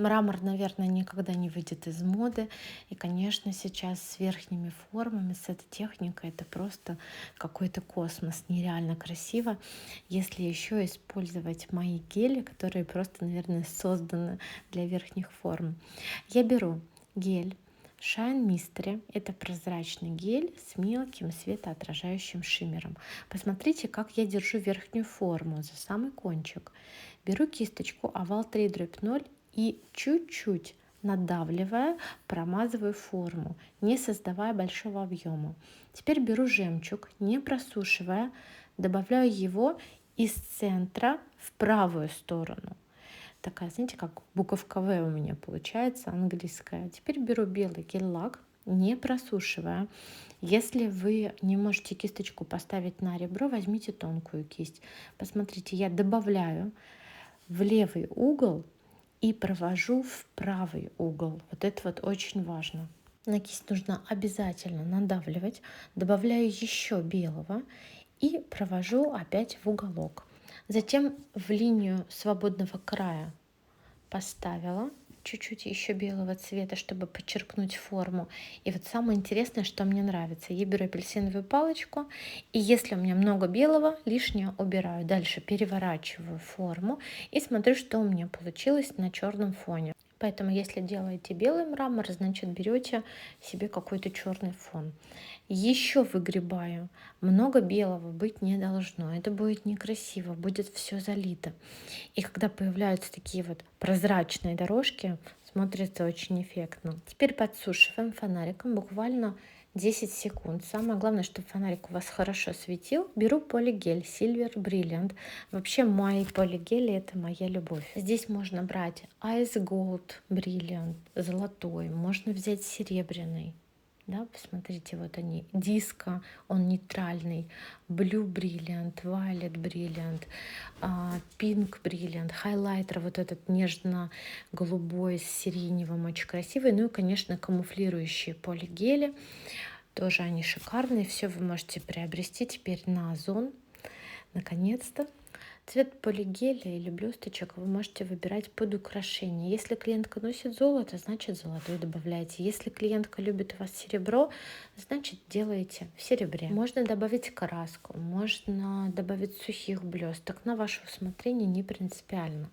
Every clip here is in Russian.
Мрамор, наверное, никогда не выйдет из моды. И, конечно, сейчас с верхними формами, с этой техникой, это просто какой-то космос, нереально красиво. Если еще использовать мои гели, которые просто, наверное, созданы для верхних форм. Я беру гель Shine Mystery. Это прозрачный гель с мелким светоотражающим шиммером. Посмотрите, как я держу верхнюю форму за самый кончик. Беру кисточку овал 3/0 и чуть-чуть надавливая, промазываю форму, не создавая большого объема. Теперь беру жемчуг, не просушивая, добавляю его из центра в правую сторону. Такая, знаете, как буковка В у меня получается, английская. Теперь беру белый гель-лак, не просушивая. Если вы не можете кисточку поставить на ребро, возьмите тонкую кисть. Посмотрите, я добавляю в левый угол и провожу в правый угол. Вот это вот очень важно. На кисть нужно обязательно надавливать. Добавляю еще белого и провожу опять в уголок. Затем в линию свободного края поставила чуть-чуть еще белого цвета, чтобы подчеркнуть форму. И вот самое интересное, что мне нравится, я беру апельсиновую палочку, и если у меня много белого, лишнее убираю. Дальше переворачиваю форму и смотрю, что у меня получилось на черном фоне. Поэтому, если делаете белый мрамор, значит берете себе какой-то черный фон. Еще выгребаю. Много белого быть не должно. Это будет некрасиво, будет все залито. И когда появляются такие вот прозрачные дорожки, смотрится очень эффектно. Теперь подсушиваем фонариком буквально 10 секунд. Самое главное, чтобы фонарик у вас хорошо светил. Беру полигель Silver Brilliant. Вообще мои полигели — это моя любовь. Здесь можно брать Ice Gold Brilliant, золотой. Можно взять серебряный. Да, посмотрите, вот они. Диско, он нейтральный. Blue Brilliant, Violet Brilliant, Pink Brilliant, хайлайтер вот этот нежно-голубой с сиреневым, очень красивый. Ну и, конечно, камуфлирующие полигели. Тоже они шикарные. Все вы можете приобрести теперь на Озон. Наконец-то. Цвет полигеля или блесточек вы можете выбирать под украшение. Если клиентка носит золото, значит золотой добавляете. Если клиентка любит у вас серебро, значит делаете в серебре. Можно добавить краску, можно добавить сухих блесток. На ваше усмотрение, не принципиально.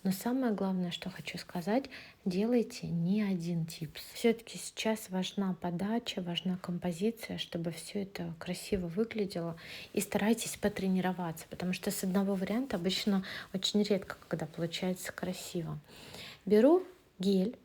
Но самое главное, что хочу сказать, делайте не один типс. Все-таки сейчас важна подача, важна композиция, чтобы все это красиво выглядело. И старайтесь потренироваться, потому что с одного варианта обычно очень редко, когда получается красиво. Беру гель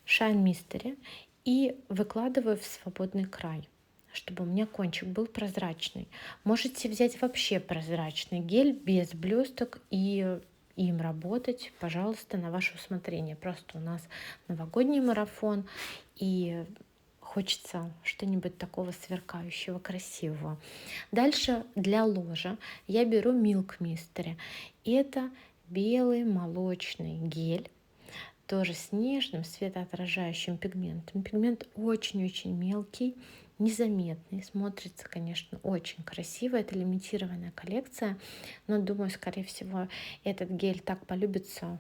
Shine Mystery и выкладываю в свободный край, чтобы у меня кончик был прозрачный. Можете взять вообще прозрачный гель без блесток и им работать, пожалуйста, на ваше усмотрение. Просто у нас новогодний марафон, и хочется что-нибудь такого сверкающего, красивого. Дальше для ложа я беру Milk Mystery. Это белый молочный гель, тоже с нежным светоотражающим пигментом. Пигмент очень-очень мелкий, незаметный. Смотрится, конечно, очень красиво. Это лимитированная коллекция, но думаю, скорее всего, этот гель так полюбится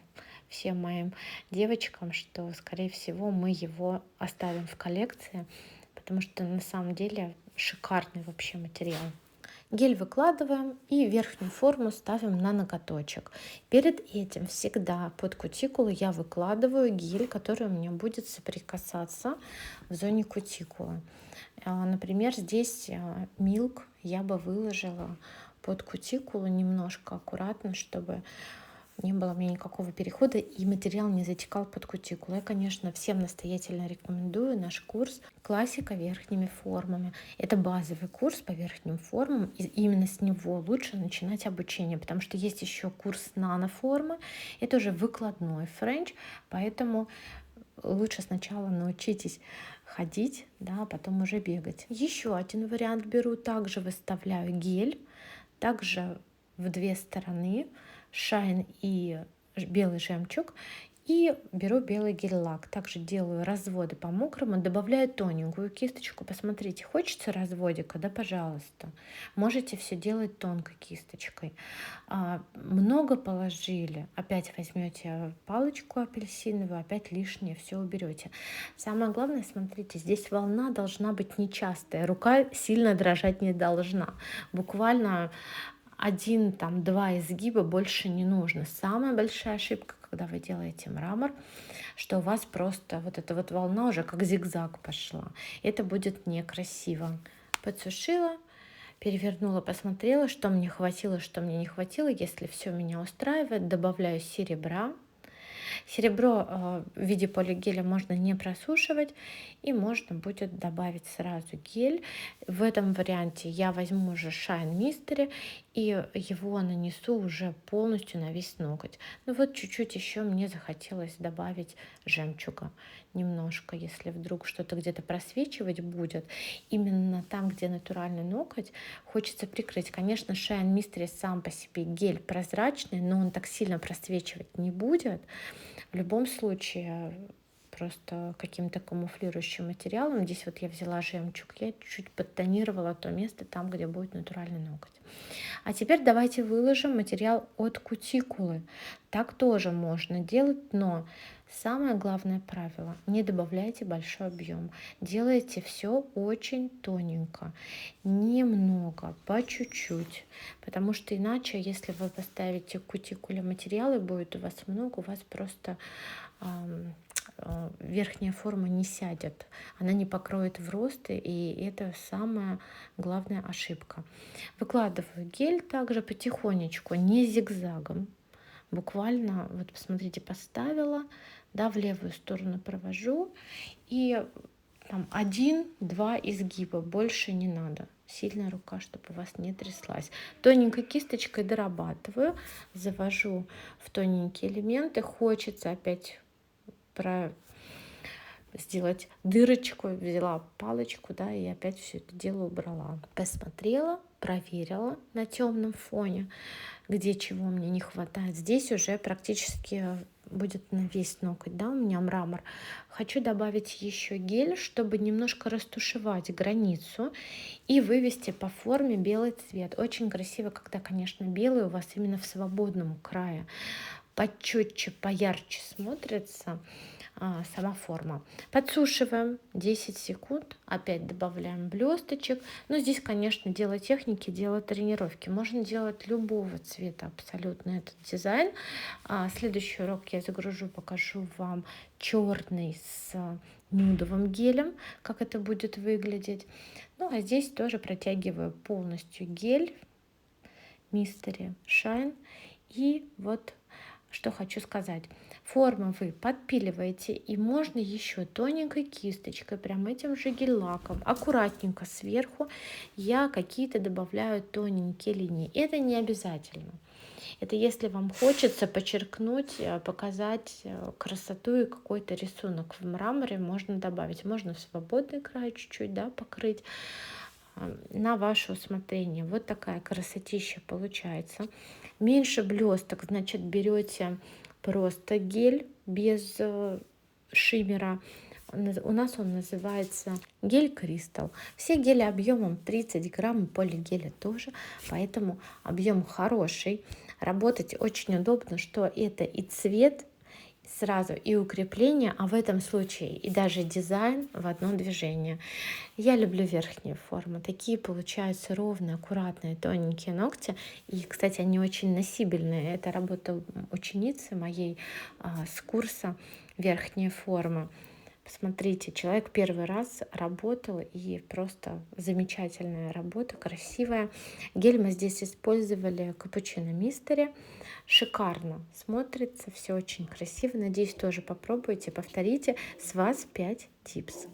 всем моим девочкам, что, скорее всего, мы его оставим в коллекции, потому что на самом деле шикарный вообще материал. Гель выкладываем и верхнюю форму ставим на ноготочек. Перед этим всегда под кутикулу я выкладываю гель, который у меня будет соприкасаться в зоне кутикулы. Например, здесь Milk я бы выложила под кутикулу немножко аккуратно, чтобы не было у меня никакого перехода и материал не затекал под кутикулу. Я, конечно, всем настоятельно рекомендую наш курс «Классика верхними формами». Это базовый курс по верхним формам, и именно с него лучше начинать обучение, потому что есть еще курс наноформы, это уже выкладной френч, поэтому лучше сначала научитесь ходить, да, а потом уже бегать. Еще один вариант беру, также выставляю гель, также в две стороны, Shine и белый жемчуг и беру белый гель-лак. Также делаю разводы по мокрому, добавляю тоненькую кисточку. Посмотрите, хочется разводика, да, пожалуйста. Можете все делать тонкой кисточкой. Много положили, опять возьмете палочку апельсиновую, опять лишнее все уберете. Самое главное, смотрите, здесь волна должна быть нечастая, рука сильно дрожать не должна. Буквально один, там, два изгиба больше не нужно. Самая большая ошибка, когда вы делаете мрамор, что у вас просто вот эта вот волна уже как зигзаг пошла. Это будет некрасиво. Подсушила, перевернула, посмотрела, что мне хватило, что мне не хватило. Если все меня устраивает, добавляю серебра. Серебро в виде полигеля можно не просушивать, и можно будет добавить сразу гель. В этом варианте я возьму уже Shine Mystery и его нанесу уже полностью на весь ноготь. Ну вот чуть-чуть еще мне захотелось добавить жемчуга немножко, если вдруг что-то где-то просвечивать будет. Именно там, где натуральный ноготь, хочется прикрыть. Конечно, Shine Mystery сам по себе гель прозрачный, но он так сильно просвечивать не будет. В любом случае, просто каким-то камуфлирующим материалом. Здесь вот я взяла жемчуг, я чуть-чуть подтонировала то место там, где будет натуральный ноготь. А теперь давайте выложим материал от кутикулы. Так тоже можно делать, но самое главное правило: не добавляйте большой объем. Делайте все очень тоненько, немного, по чуть-чуть. Потому что иначе, если вы поставите к кутикуле материалы, будет у вас много, у вас просто верхняя форма не сядет, она не покроет в рост, и это самая главная ошибка. Выкладываю гель также потихонечку, не зигзагом, буквально, вот посмотрите, поставила, да, в левую сторону провожу, и там один-два изгиба, больше не надо. Сильная рука, чтобы у вас не тряслась. Тоненькой кисточкой дорабатываю, завожу в тоненькие элементы. Хочется опять сделать дырочку, взяла палочку, да, и опять все это дело убрала. Посмотрела, проверила на темном фоне, где чего мне не хватает. Здесь уже практически будет на весь ноготь, да, у меня мрамор. Хочу добавить еще гель, чтобы немножко растушевать границу и вывести по форме белый цвет. Очень красиво, когда, конечно, белый у вас именно в свободном крае. Почетче, поярче смотрится сама форма. Подсушиваем 10 секунд, опять добавляем блесточек. Но здесь, конечно, дело техники, дело тренировки. Можно делать любого цвета абсолютно этот дизайн. Следующий урок я загружу, покажу вам черный с нюдовым гелем, как это будет выглядеть. Ну а здесь тоже протягиваю полностью гель Mystery Shine. И вот что хочу сказать. Форму вы подпиливаете, и можно еще тоненькой кисточкой, прям этим же гель-лаком, аккуратненько сверху я какие-то добавляю тоненькие линии. Это не обязательно. Это если вам хочется подчеркнуть, показать красоту и какой-то рисунок в мраморе, можно добавить. Можно в свободный край чуть-чуть, да, покрыть, на ваше усмотрение. Вот такая красотища получается. Меньше блесток, значит, берете просто гель без шиммера. У нас он называется гель Кристалл. Все гели объемом 30 грамм, полигеля тоже, поэтому объем хороший. Работать очень удобно, что это и цвет сразу, и укрепление, а в этом случае и даже дизайн в одно движение. Я люблю верхние формы. Такие получаются ровные, аккуратные, тоненькие ногти. И, кстати, они очень носибельные. Это работа ученицы моей с курса «Верхние формы». Посмотрите, человек первый раз работал, и просто замечательная работа, красивая. Гель мы здесь использовали Cappuccino Mystery. Шикарно смотрится, все очень красиво. Надеюсь, тоже попробуйте, повторите. С вас 5 типс.